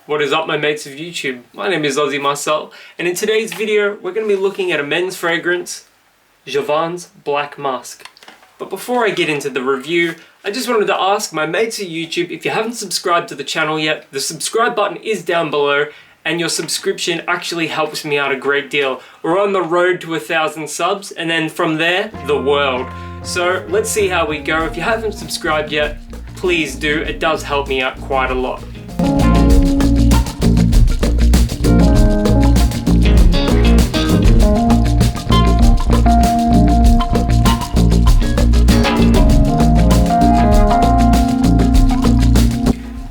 What is up, my mates of YouTube? My name is Aussie Marcel, and in today's video we're going to be looking at a men's fragrance, Jovan's Black Musk. But before I get into the review, I just wanted to ask my mates of YouTube, if you haven't subscribed to the channel yet, the subscribe button is down below, and your subscription actually helps me out a great deal. We're on the road to 1,000 subs, and then from there, the world. So let's see how we go. If you haven't subscribed yet, please do. It does help me out quite a lot.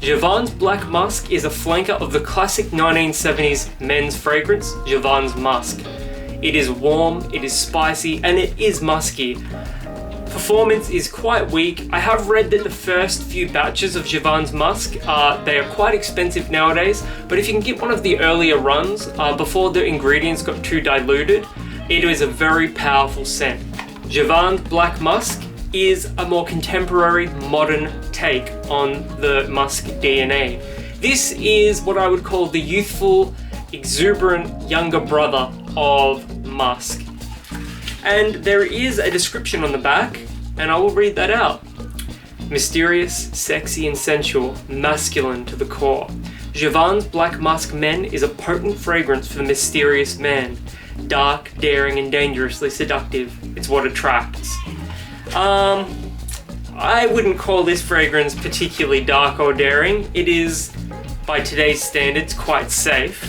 Jovan's Black Musk is a flanker of the classic 1970s men's fragrance, Jovan's Musk. It is warm, it is spicy, and it is musky. Performance is quite weak. I have read that the first few batches of Jovan's Musk, they are quite expensive nowadays, but if you can get one of the earlier runs, before the ingredients got too diluted, it is a very powerful scent. Jovan's Black Musk is a more contemporary, modern take on the musk DNA. This is what I would call the youthful, exuberant younger brother of musk. And there is a description on the back, and I will read that out. Mysterious, sexy and sensual, masculine to the core. Jovan's Black Musk Men is a potent fragrance for the mysterious man. Dark, daring and dangerously seductive. It's what attracts. I wouldn't call this fragrance particularly dark or daring. It is, by today's standards, quite safe.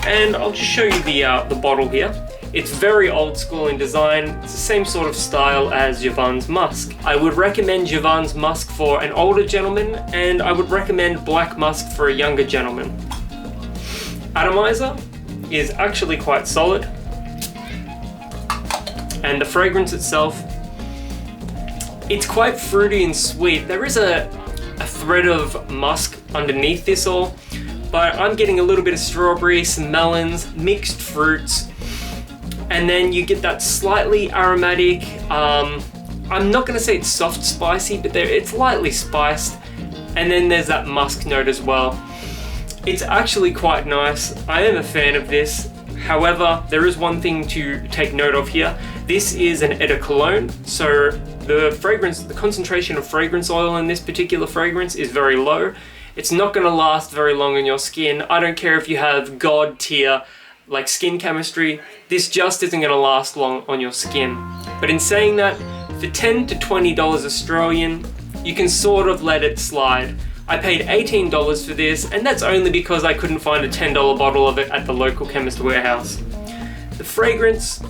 And I'll just show you the bottle here. It's very old school in design. It's the same sort of style as Jovan's Musk. I would recommend Jovan's Musk for an older gentleman, and I would recommend Black Musk for a younger gentleman. Atomizer is actually quite solid. And the fragrance itself, it's quite fruity and sweet. There is a thread of musk underneath this all, but I'm getting a little bit of strawberry, some melons, mixed fruits, and then you get that slightly aromatic, I'm not gonna say it's soft spicy, but it's lightly spiced, and then there's that musk note as well. It's actually quite nice. I am a fan of this. However, there is one thing to take note of here. This is an eau de cologne, so the concentration of fragrance oil in this particular fragrance is very low. It's not going to last very long on your skin. I don't care if you have god tier like skin chemistry, this just isn't going to last long on your skin. But in saying that, for $10 to $20 Australian, you can sort of let it slide. I paid $18 for this, and that's only because I couldn't find a $10 bottle of it at the local chemist warehouse. The fragrance,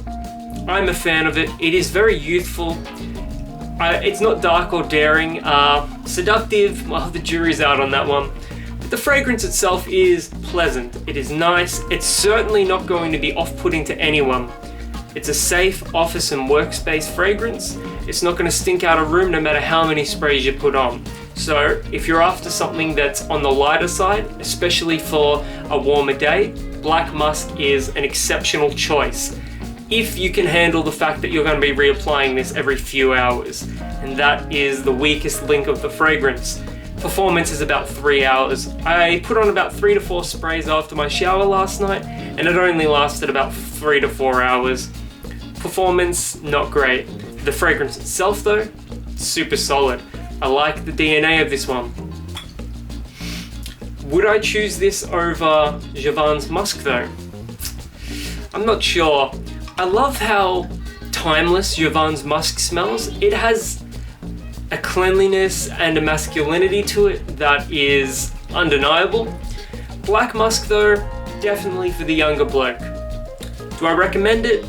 I'm a fan of it. It is very youthful. It's not dark or daring. Seductive, well, the jury's out on that one. But the fragrance itself is pleasant. It is nice. It's certainly not going to be off-putting to anyone. It's a safe office and workspace fragrance. It's not going to stink out a room no matter how many sprays you put on. So if you're after something that's on the lighter side, especially for a warmer day, Black Musk is an exceptional choice. If you can handle the fact that you're going to be reapplying this every few hours, and that is the weakest link of the fragrance. Performance is about 3 hours. I put on about 3 to 4 sprays after my shower last night, and it only lasted about 3 to 4 hours. Performance, not great. The fragrance itself though, super solid. I like the DNA of this one. Would I choose this over Jovan's Musk though? I'm not sure. I love how timeless Jovan's Musk smells. It has a cleanliness and a masculinity to it that is undeniable. Black Musk though, definitely for the younger bloke. Do I recommend it?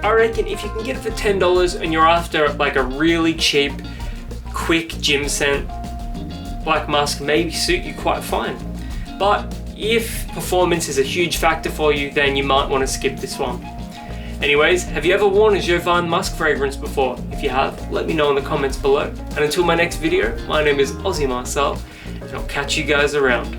I reckon if you can get it for $10 and you're after like a really cheap, quick gym scent, Black Musk may suit you quite fine. But if performance is a huge factor for you, then you might want to skip this one. Anyways, have you ever worn a Jovan Musk fragrance before? If you have, let me know in the comments below. And until my next video, my name is Aussie Marcel, and I'll catch you guys around.